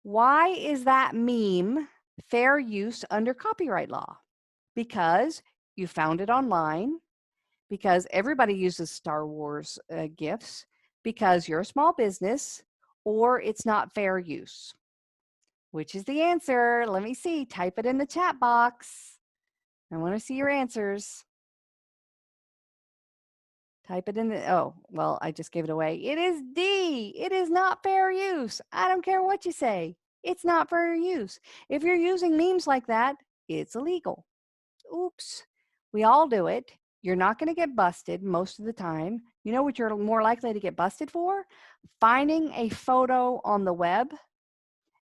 Why is that meme fair use under copyright law? Because you found it online, because everybody uses Star Wars gifts, because you're a small business, or it's not fair use. Which is the answer? Let me see. Type it in the chat box. I want to see your answers. Type it in the, oh, well, I just gave it away. It is D. It is not fair use. I don't care what you say. It's not fair use. If you're using memes like that, it's illegal. Oops. We all do it. You're not going to get busted most of the time. You know what you're more likely to get busted for? Finding a photo on the web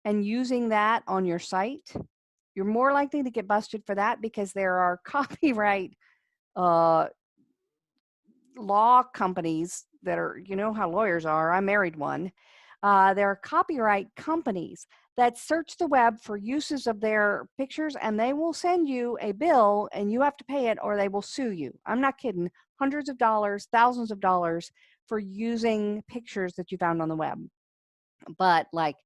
and using that on your site. You're more likely to get busted for that because there are copyright law companies that are, you know how lawyers are. I married one. There are copyright companies that search the web for uses of their pictures, and they will send you a bill and you have to pay it or they will sue you. I'm not kidding. Hundreds of dollars, thousands of dollars for using pictures that you found on the web. But like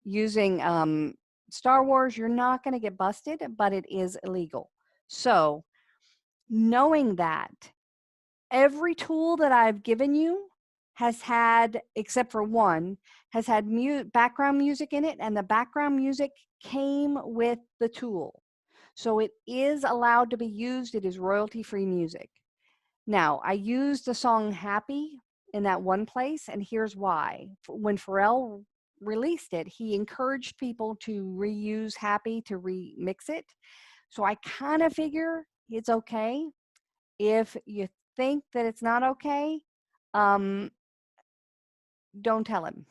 using Star Wars, you're not going to get busted, but it is illegal. So knowing that, every tool that I've given you has had, except for one, has had background music in it, and the background music came with the tool. So it is allowed to be used. It is royalty-free music. Now, I used the song Happy in that one place, and here's why. When Pharrell released it, he encouraged people to reuse Happy, to remix it. So I kind of figure it's okay. If you think that it's not okay, don't tell him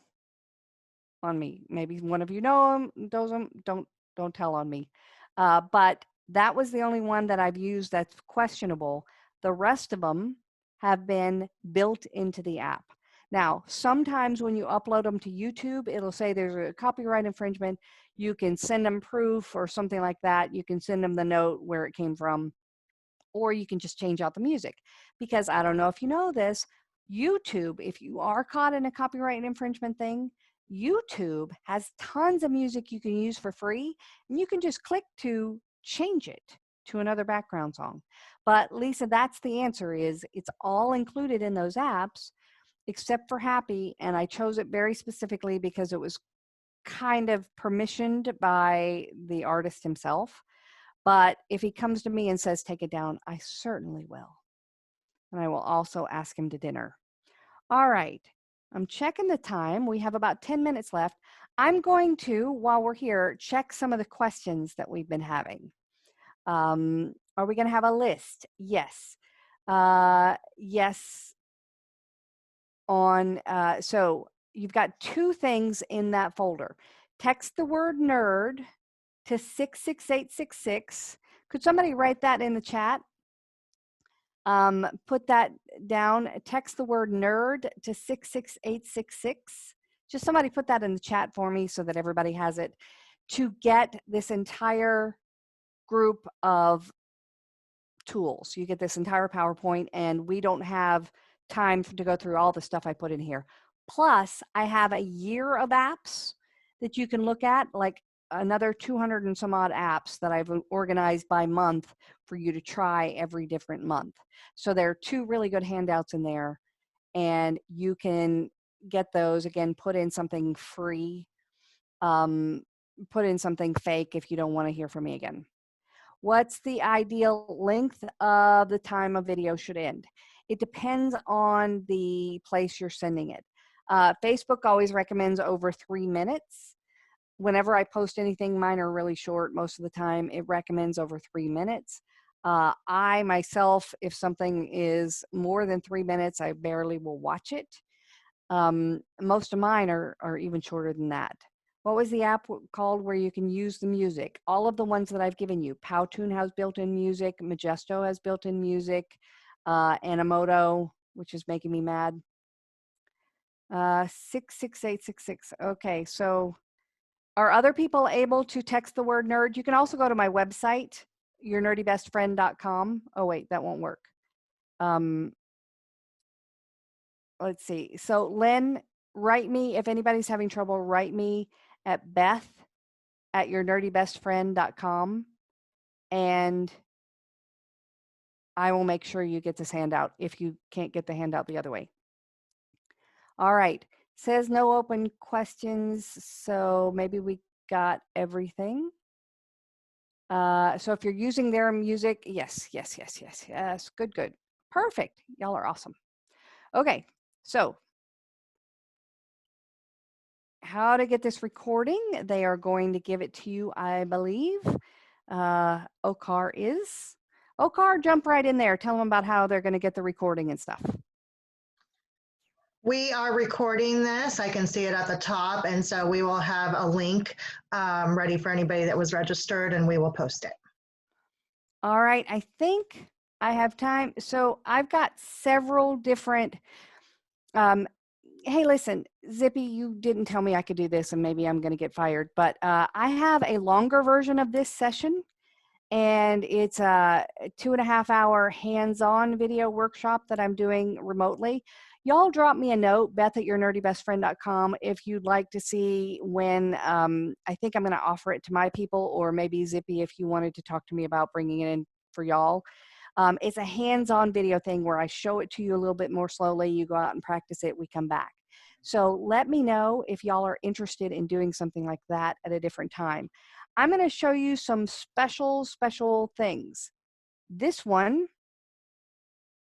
on me. Maybe one of you know him, knows him. Don't tell on me. But that was the only one that I've used that's questionable. The rest of them have been built into the app. Now, sometimes when you upload them to YouTube, it'll say there's a copyright infringement. You can send them proof or something like that. You can send them the note where it came from, or you can just change out the music. Because I don't know if you know this, YouTube, if you are caught in a copyright infringement thing, YouTube has tons of music you can use for free, and you can just click to change it to another background song. But Lisa, that's the answer, is it's all included in those apps except for Happy, and I chose it very specifically because it was kind of permissioned by the artist himself. But if he comes to me and says, take it down, I certainly will. And I will also ask him to dinner. All right, I'm checking the time. We have about 10 minutes left. I'm going to, while we're here, check some of the questions that we've been having. Are we going to have a list? Yes. Yes. So you've got two things in that folder. Text the word nerd to 66866. Could somebody write that in the chat? Put that down. Text the word nerd to 66866. Just somebody put that in the chat for me so that everybody has it, to get this entire group of tools. You get this entire PowerPoint, and we don't have time to go through all the stuff I put in here. Plus, I have a year of apps that you can look at, like another 200 and some odd apps that I've organized by month for you to try every different month. So there are two really good handouts in there, and you can get those. Again, put in something free, put in something fake if you don't want to hear from me again. What's the ideal length of the time a video should end? It depends on the place you're sending it. Facebook always recommends over 3 minutes. Whenever I post anything, mine are really short most of the time. It recommends over 3 minutes. I myself, if something is more than 3 minutes, I barely will watch it. Most of mine are even shorter than that. What was the app called where you can use the music? All of the ones that I've given you. Powtoon has built-in music. Majesto has built-in music. Animoto, which is making me mad. 66866. Okay, so are other people able to text the word nerd? You can also go to my website, yournerdybestfriend.com. Oh, wait, that won't work. Let's see. So Lynn, write me, if anybody's having trouble, write me at beth@yournerdybestfriend.com, and I will make sure you get this handout if you can't get the handout the other way. All right. Says no open questions, so maybe we got everything. So if you're using their music, yes. Good. Perfect. Y'all are awesome. Okay, so how to get this recording? They are going to give it to you, I believe. Okar is. Okar, jump right in there. Tell them about how they're going to get the recording and stuff. We are recording this. I can see it at the top. And so we will have a link ready for anybody that was registered, and we will post it. All right. I think I have time. So I've got several different, hey, listen, Zippy, you didn't tell me I could do this, and maybe I'm going to get fired, but I have a longer version of this session, and it's a 2.5-hour hands-on video workshop that I'm doing remotely. Y'all drop me a note, beth@yournerdybestfriend.com, if you'd like to see when I think I'm going to offer it to my people, or maybe Zippy, if you wanted to talk to me about bringing it in for y'all. It's a hands-on video thing where I show it to you a little bit more slowly. You go out and practice it. We come back. So let me know if y'all are interested in doing something like that at a different time. I'm going to show you some special things. This one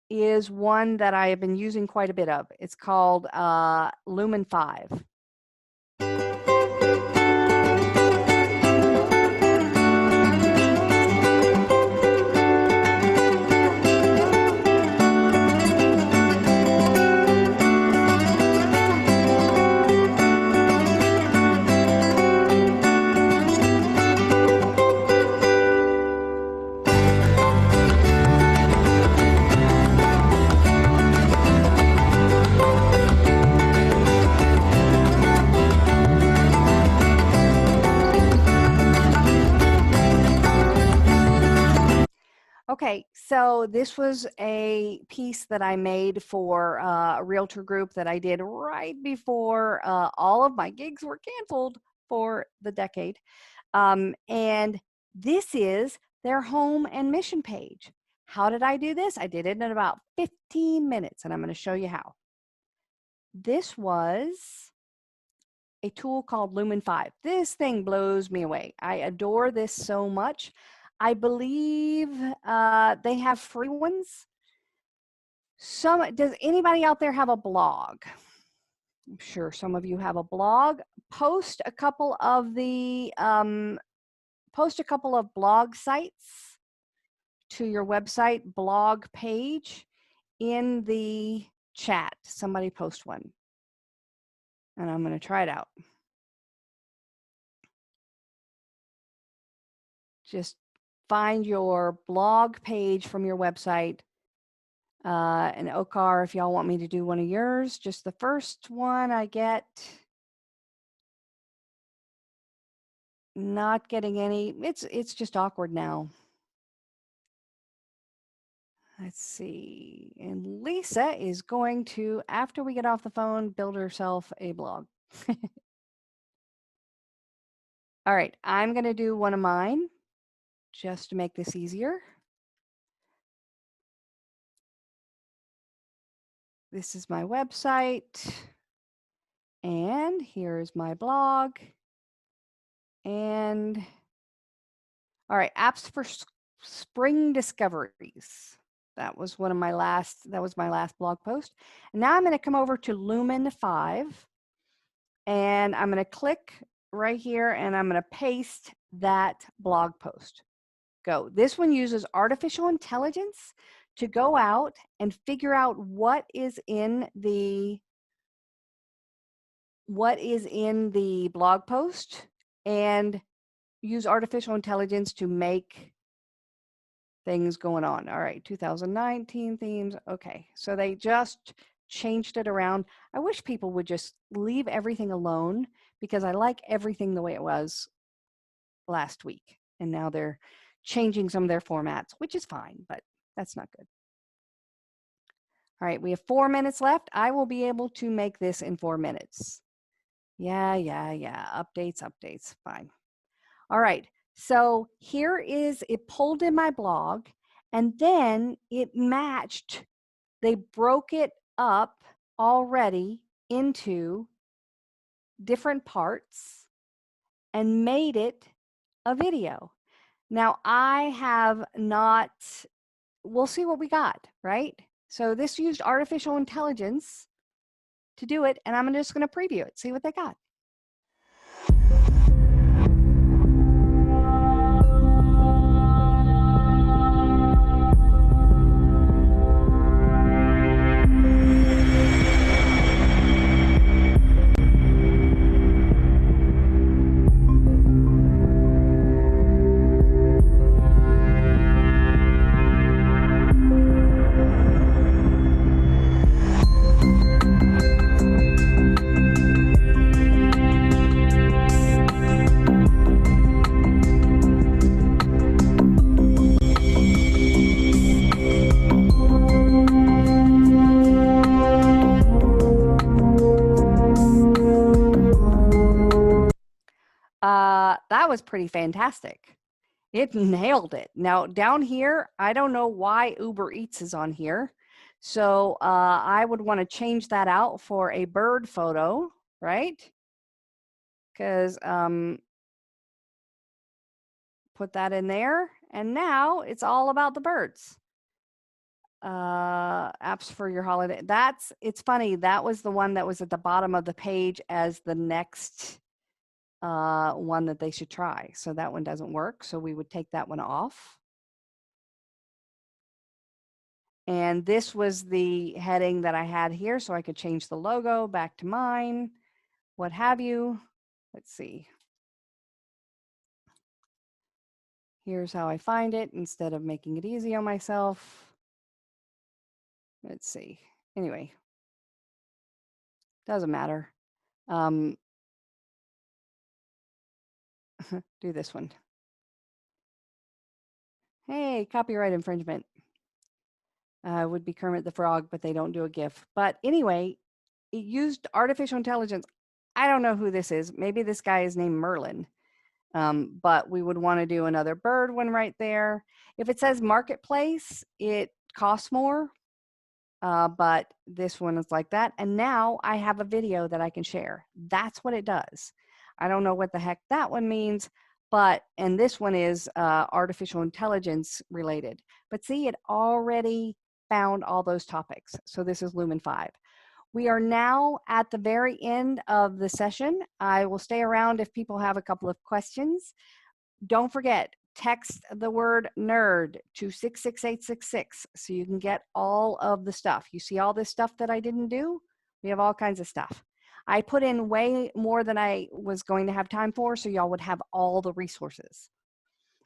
is one that I have been using quite a bit of. It's called Lumen 5. Okay, so this was a piece that I made for a realtor group that I did right before all of my gigs were canceled for the decade. And this is their home and mission page. How did I do this? I did it in about 15 minutes, and I'm going to show you how. This was a tool called Lumen 5. This thing blows me away. I adore this so much. I believe they have free ones. Does anybody out there have a blog? I'm sure some of you have a blog. Post a couple of blog sites to your website blog page in the chat. Somebody post one, and I'm going to try it out. Just find your blog page from your website. And Okar, if y'all want me to do one of yours, just the first one I get. Not getting any, it's just awkward now. Let's see. And Lisa is going to, after we get off the phone, build herself a blog. All right, I'm going to do one of mine just to make this easier. This is my website, and here's my blog. And all right, apps for spring discoveries. That was my last blog post. And now I'm going to come over to Lumen 5, and I'm going to click right here, and I'm going to paste that blog post. Go. This one uses artificial intelligence to go out and figure out what is in the blog post, and use artificial intelligence to make things going on. All right, 2019 themes. Okay, so they just changed it around. I wish people would just leave everything alone, because I like everything the way it was last week. And now they're changing some of their formats, which is fine, but that's not good. All right, we have 4 minutes left. I will be able to make this in 4 minutes. Yeah. Updates, fine. All right, so here is, it pulled in my blog, and then it matched, they broke it up already into different parts and made it a video. Now I have not, we'll see what we got, right? So this used artificial intelligence to do it, and I'm just going to preview it, see what they got. was pretty fantastic. It nailed it. Now down here, I don't know why Uber Eats is on here. So I would want to change that out for a bird photo, right? Because put that in there. And now it's all about the birds. Apps for your holiday. It's funny. That was the one that was at the bottom of the page as the next one that they should try. So that one doesn't work. So we would take that one off. And this was the heading that I had here. So I could change the logo back to mine, what have you. Let's see. Here's how I find it instead of making it easy on myself. Let's see. Anyway, doesn't matter. Do this one. Hey, copyright infringement. Would be Kermit the Frog, but they don't do a GIF. But anyway, it used artificial intelligence. I don't know who this is. Maybe this guy is named Merlin. But we would want to do another bird one right there. If it says marketplace, it costs more. But this one is like that. And now I have a video that I can share. That's what it does. I don't know what the heck that one means, and this one is artificial intelligence related. But see, it already found all those topics. So this is Lumen 5. We are now at the very end of the session. I will stay around if people have a couple of questions. Don't forget, text the word nerd to 66866 so you can get all of the stuff. You see all this stuff that I didn't do? We have all kinds of stuff. I put in way more than I was going to have time for, so y'all would have all the resources.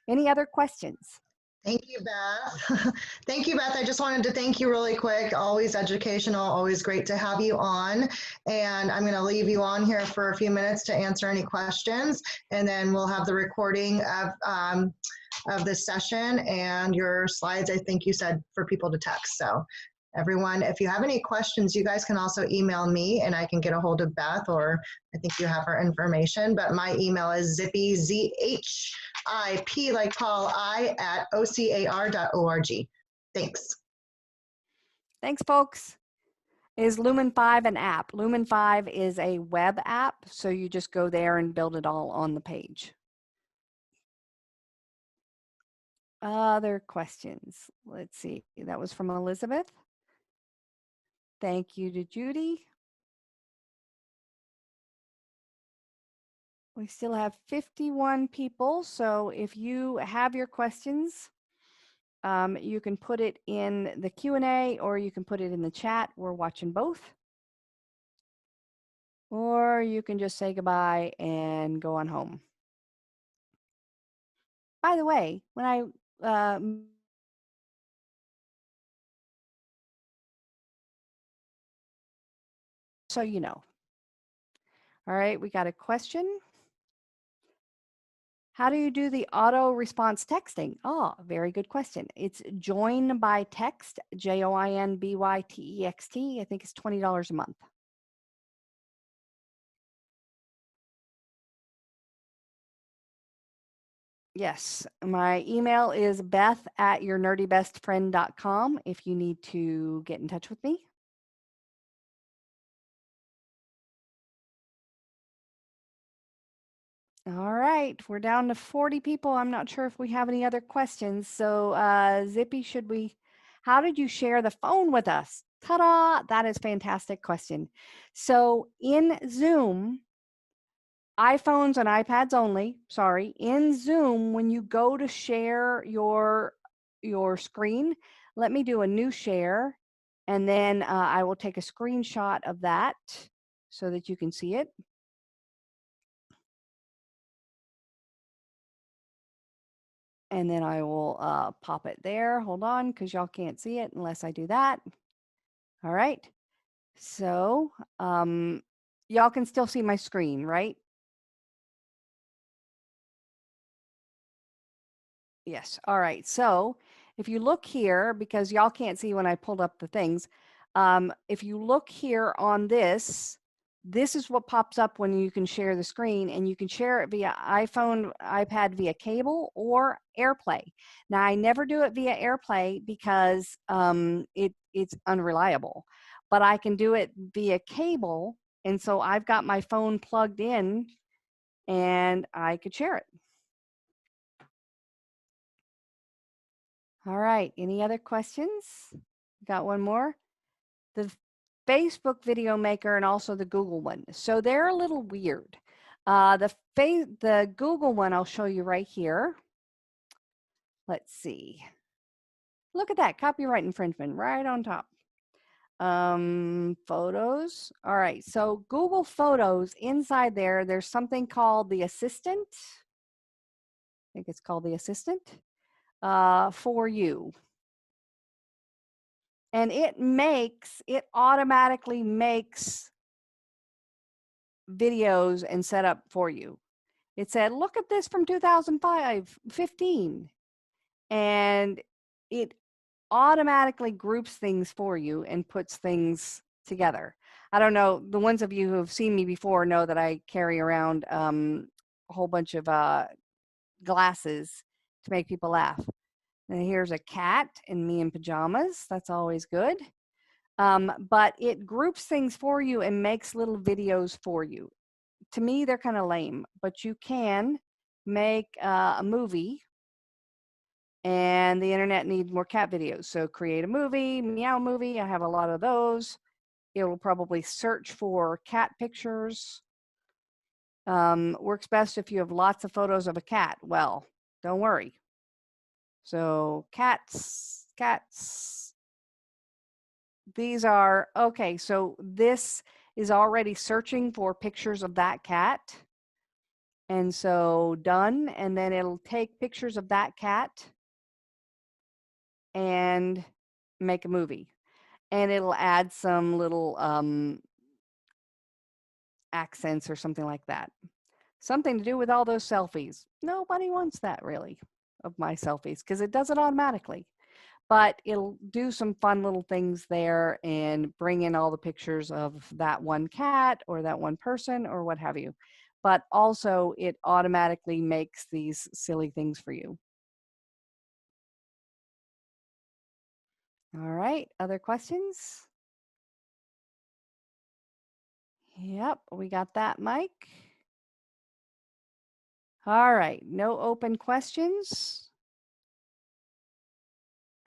Any other questions? Thank you, Beth. Thank you, Beth. I just wanted to thank you really quick. Always educational, always great to have you on. And I'm going to leave you on here for a few minutes to answer any questions. And then we'll have the recording of this session and your slides, I think you said, for people to text. So everyone, if you have any questions, you guys can also email me and I can get a hold of Beth, or I think you have her information, but my email is zippy, ZHIP like Paul, I at ocar.org. Thanks. Thanks, folks. Is Lumen 5 an app? Lumen 5 is a web app, so you just go there and build it all on the page. Other questions? Let's see. That was from Elizabeth. Thank you to Judy. We still have 51 people, so if you have your questions, you can put it in the Q&A or you can put it in the chat. We're watching both. Or you can just say goodbye and go on home. By the way, when I so you know. All right, we got a question. How do you do the auto response texting? Oh, very good question. It's Join by Text, JOINBYTEXT. I think it's $20 a month. Yes, my email is beth@yournerdybestfriend.com if you need to get in touch with me. All right, we're down to 40 people. I'm not sure if we have any other questions. So Zippy, how did you share the phone with us? Ta-da, that is a fantastic question. So in Zoom, iPhones and iPads only, sorry, in Zoom, when you go to share your screen, let me do a new share, and then I will take a screenshot of that so that you can see it. And then I will pop it there. Hold on, because y'all can't see it unless I do that. All right. So y'all can still see my screen, right? Yes. All right. So if you look here, because y'all can't see when I pulled up the things, if you look here on this, this is what pops up when you can share the screen, and you can share it via iPhone, iPad via cable or AirPlay. Now, I never do it via AirPlay because it's unreliable, but I can do it via cable. And so I've got my phone plugged in and I could share it. All right, any other questions? Got one more? The Facebook Video Maker and also the Google one. So they're a little weird. The Google one I'll show you right here. Let's see. Look at that, copyright infringement right on top. Photos. All right, so Google Photos, inside there, there's something called the Assistant. I think it's called the Assistant for you. And it automatically makes videos and setup for you. It said, look at this from 2015. And it automatically groups things for you and puts things together. I don't know, the ones of you who have seen me before know that I carry around a whole bunch of glasses to make people laugh. And here's a cat and me in pajamas. That's always good. But it groups things for you and makes little videos for you. To me, they're kind of lame, but you can make a movie, and the internet needs more cat videos. So create a movie, meow movie. I have a lot of those. It will probably search for cat pictures. Works best if you have lots of photos of a cat. Well, don't worry. So cats. These are, okay, so this is already searching for pictures of that cat. And so done, and then it'll take pictures of that cat and make a movie. And it'll add some little accents or something like that. Something to do with all those selfies. Nobody wants that really, of my selfies, because it does it automatically. But it'll do some fun little things there and bring in all the pictures of that one cat or that one person or what have you. But also it automatically makes these silly things for you. All right, other questions? Yep, we got that, Mike. All right, no open questions.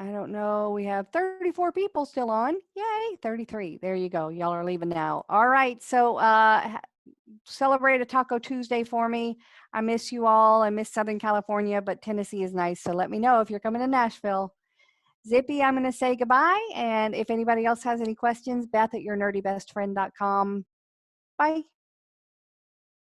I don't know, we have 34 people still on. Yay, 33. There you go. Y'all are leaving now. All right, so celebrate a Taco Tuesday for me. I miss you all. I miss Southern California, but Tennessee is nice. So let me know if you're coming to Nashville. Zippy, I'm going to say goodbye. And if anybody else has any questions, Beth@yournerdybestfriend.com. Bye.